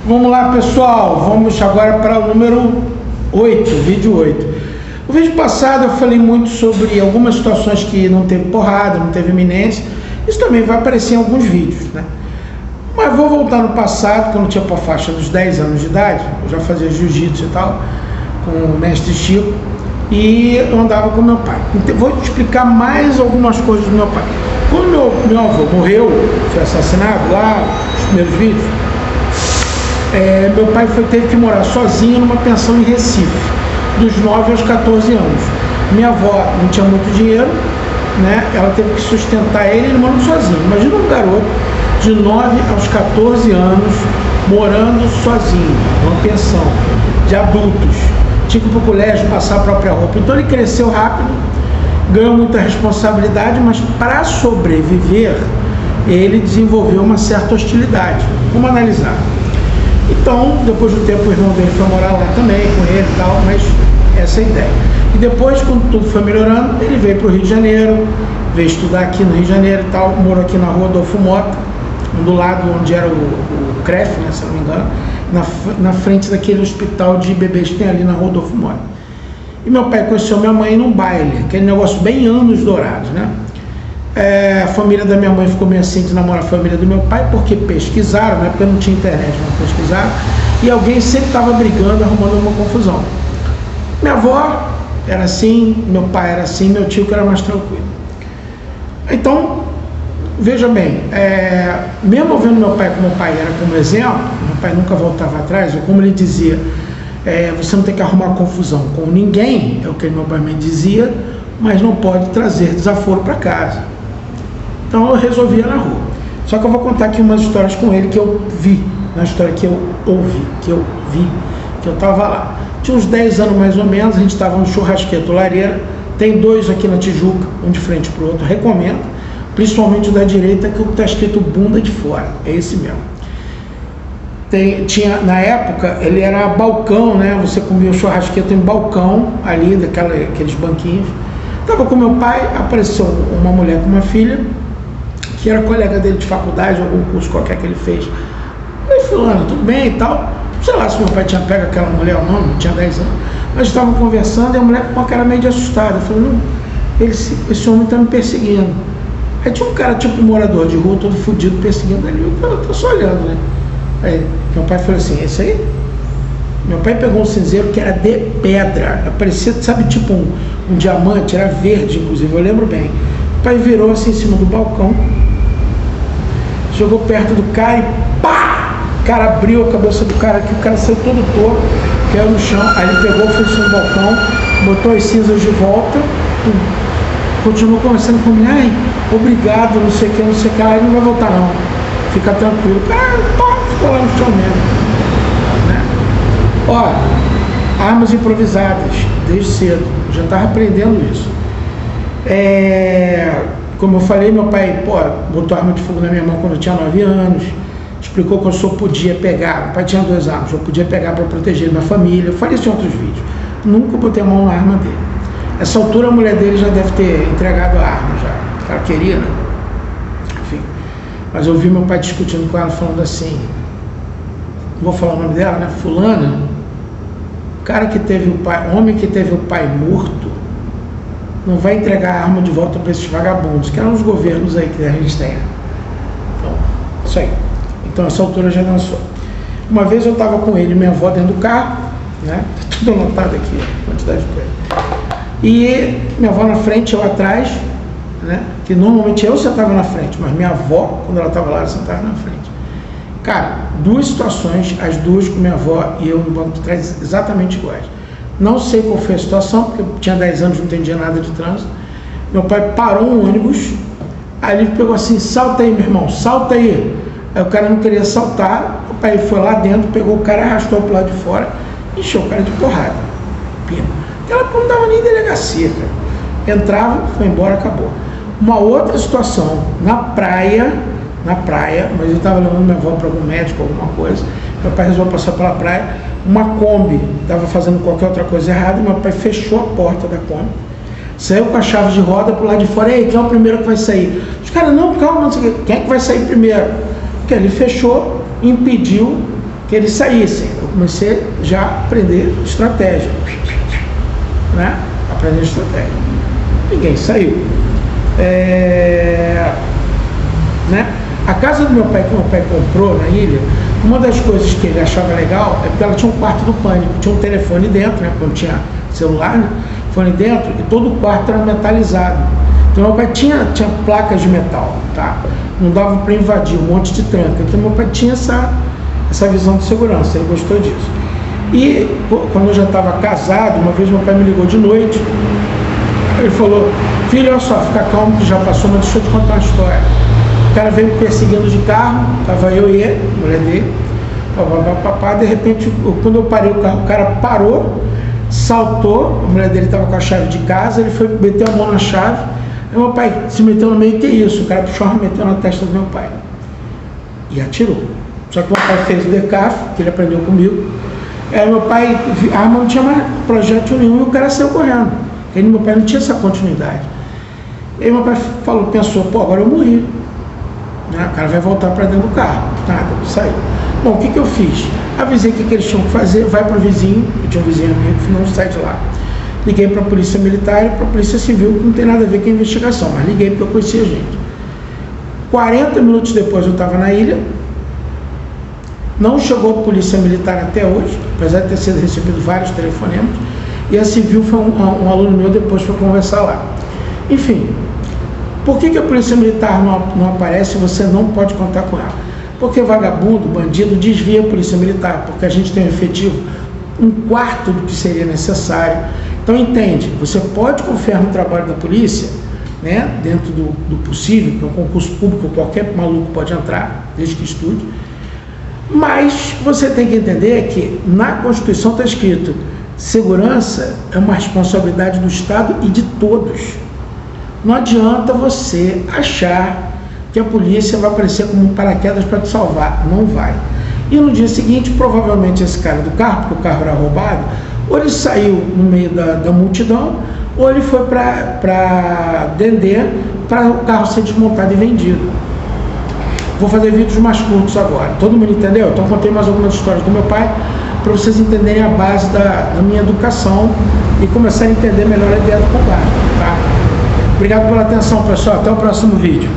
Vamos lá, pessoal, vamos agora para o número 8, vídeo 8. No vídeo passado eu falei muito sobre algumas situações que não teve porrada, não teve iminência. Isso também vai aparecer em alguns vídeos, né? Mas vou voltar no passado, quando eu tinha a faixa dos 10 anos de idade, eu já fazia jiu-jitsu e tal, com o mestre Chico, e eu andava com meu pai. Então, vou te explicar mais algumas coisas do meu pai. Quando meu avô morreu, foi assassinado lá, nos primeiros vídeos, meu pai teve que morar sozinho numa pensão em Recife, dos 9 aos 14 anos. Minha avó não tinha muito dinheiro, né? Ela teve que sustentar ele morando sozinho. Imagina um garoto de 9 aos 14 anos morando sozinho, numa pensão de adultos. Tinha que ir para o colégio, passar a própria roupa. Então ele cresceu rápido, ganhou muita responsabilidade, mas para sobreviver, ele desenvolveu uma certa hostilidade. Vamos analisar. Então, depois do tempo, o irmão dele foi morar lá também, com ele e tal, mas essa é a ideia. E depois, quando tudo foi melhorando, ele veio para o Rio de Janeiro, veio estudar aqui no Rio de Janeiro e tal, morou aqui na rua Adolfo Mota, do lado onde era o CREF, né, se não me engano, na frente daquele hospital de bebês que tem ali na rua Adolfo Mota. E meu pai conheceu minha mãe num baile, aquele negócio bem anos dourados, né? A família da minha mãe ficou meio assim de namorar a família do meu pai, porque pesquisaram, né? Porque não tinha internet, mas pesquisaram, e alguém sempre estava brigando, arrumando uma confusão. Minha avó era assim, meu pai era assim, meu tio que era mais tranquilo. Então, veja bem, mesmo vendo meu pai como pai era como exemplo, meu pai nunca voltava atrás, ou como ele dizia, você não tem que arrumar confusão com ninguém, é o que meu pai me dizia, mas não pode trazer desaforo para casa. Então eu resolvia na rua. Só que eu vou contar aqui umas histórias com ele que eu vi, uma história que eu ouvi, que eu vi, que eu estava lá. Tinha uns 10 anos mais ou menos, a gente estava no churrasqueto Lareira, tem 2 aqui na Tijuca, um de frente para o outro, recomendo, principalmente o da direita, que está escrito bunda de fora, é esse mesmo. Tinha, na época, ele era balcão, né? Você comia o churrasqueto em balcão, ali, aqueles banquinhos. Estava com meu pai, apareceu uma mulher com uma filha, que era colega dele de faculdade, algum curso qualquer que ele fez. Aí, fulano, tudo bem e tal. Sei lá se meu pai tinha pego aquela mulher ou não tinha 10 anos. Nós estávamos conversando e a mulher com uma cara meio de assustada. Eu falei, não, esse homem está me perseguindo. Aí tinha um cara, tipo um morador de rua, todo fodido, perseguindo ele. Eu tô só olhando, né? Aí meu pai falou assim, esse aí? Meu pai pegou um cinzeiro que era de pedra, parecia, sabe, tipo um diamante, era verde, inclusive, eu lembro bem. O pai virou assim em cima do balcão, chegou perto do cara e pá! O cara abriu a cabeça do cara aqui, o cara saiu todo torto, caiu no chão, aí ele pegou, foi em cima do balcão, botou as cinzas de volta, continuou conversando comigo, ai, obrigado, não sei o que, aí não vai voltar não, fica tranquilo. O cara ficou lá no chão mesmo. Ó, armas improvisadas, desde cedo, já estava aprendendo isso. Como eu falei, meu pai, botou arma de fogo na minha mão quando eu tinha 9 anos, explicou que eu só podia pegar, meu pai tinha 2 armas, eu podia pegar para proteger minha família, eu falei isso em outros vídeos, nunca botei a mão na arma dele. Essa altura a mulher dele já deve ter entregado a arma, já, ela queria, né? Enfim, mas eu vi meu pai discutindo com ela, falando assim, não vou falar o nome dela, né, fulana, cara que teve o pai, homem que teve o pai morto, não vai entregar a arma de volta para esses vagabundos, que eram os governos aí que a gente tem. Então, isso aí. Então, essa altura já dançou. Uma vez eu estava com ele e minha avó dentro do carro, né? Tá tudo anotado aqui, a quantidade de coisa. E minha avó na frente, eu atrás, né? Que normalmente eu sentava na frente, mas minha avó, quando ela estava lá, ela sentava na frente. Cara, 2 situações, as 2 com minha avó e eu no banco de trás, exatamente iguais. Não sei qual foi a situação, porque eu tinha 10 anos, não entendia nada de trânsito. Meu pai parou um ônibus, aí ele pegou assim, salta aí, meu irmão, salta aí. Aí o cara não queria saltar, o pai foi lá dentro, pegou o cara, arrastou pro lado de fora, encheu o cara de porrada. Pino. Ela não dava nem delegacia, cara. Entrava, foi embora, acabou. Uma outra situação, na praia, mas eu estava levando minha avó para algum médico, alguma coisa, meu pai resolveu passar pela praia, uma Kombi estava fazendo qualquer outra coisa errada, e meu pai fechou a porta da Kombi, saiu com a chave de roda pro lado de fora, ei, quem é o primeiro que vai sair? Os caras, não, calma, não sei o que, quem é que vai sair primeiro? Porque ele fechou, impediu que eles saíssem. Eu comecei já a aprender estratégia, né? Aprender estratégia. Ninguém saiu. Né? A casa do meu pai, que meu pai comprou na ilha, uma das coisas que ele achava legal é porque ela tinha um quarto do pânico, tinha um telefone dentro, né? Quando tinha celular, né? Fone dentro, e todo o quarto era metalizado. Então meu pai tinha placas de metal, tá? Não dava para invadir, um monte de tranca. Então meu pai tinha essa visão de segurança, ele gostou disso. E quando eu já estava casado, uma vez meu pai me ligou de noite, ele falou: filho, olha só, fica calmo que já passou, mas deixa eu te contar uma história. O cara veio me perseguindo de carro, estava eu e ele, a mulher dele, papapá, de repente, quando eu parei o carro, o cara parou, saltou, a mulher dele estava com a chave de casa, ele foi meter a mão na chave, aí meu pai se meteu no meio, que isso? O cara puxou a arma e meteu na testa do meu pai e atirou. Só que meu pai fez o decaf, que ele aprendeu comigo. Aí meu pai, a arma não tinha mais projétil nenhum e o cara saiu correndo. Porque meu pai não tinha essa continuidade. Aí meu pai pensou, pô, agora eu morri. O cara vai voltar para dentro do carro. Nada, saiu. Bom, o que eu fiz? Avisei o que eles tinham que fazer, vai para o vizinho, eu tinha um vizinho amigo, não sai de lá. Liguei para a polícia militar e para a polícia civil, que não tem nada a ver com a investigação, mas liguei porque eu conhecia gente. 40 minutos depois eu estava na ilha, não chegou a polícia militar até hoje, apesar de ter sido recebido vários telefonemas, e a civil foi um aluno meu, depois foi conversar lá. Enfim, por que a polícia militar não aparece e você não pode contar com ela? Porque vagabundo, bandido, desvia a polícia militar, porque a gente tem um efetivo 1/4 do que seria necessário. Então entende, você pode confiar no trabalho da polícia, né, dentro do possível, que é um concurso público, qualquer maluco pode entrar, desde que estude, mas você tem que entender que na Constituição está escrito: segurança é uma responsabilidade do Estado e de todos. Não adianta você achar que a polícia vai aparecer como um paraquedas para te salvar. Não vai. E no dia seguinte, provavelmente esse cara do carro, porque o carro era roubado, ou ele saiu no meio da multidão, ou ele foi para Dendê, para o carro ser desmontado e vendido. Vou fazer vídeos mais curtos agora. Todo mundo entendeu? Então contei mais algumas histórias do meu pai, para vocês entenderem a base da minha educação e começarem a entender melhor a ideia do combate, tá? Obrigado pela atenção, pessoal. Até o próximo vídeo.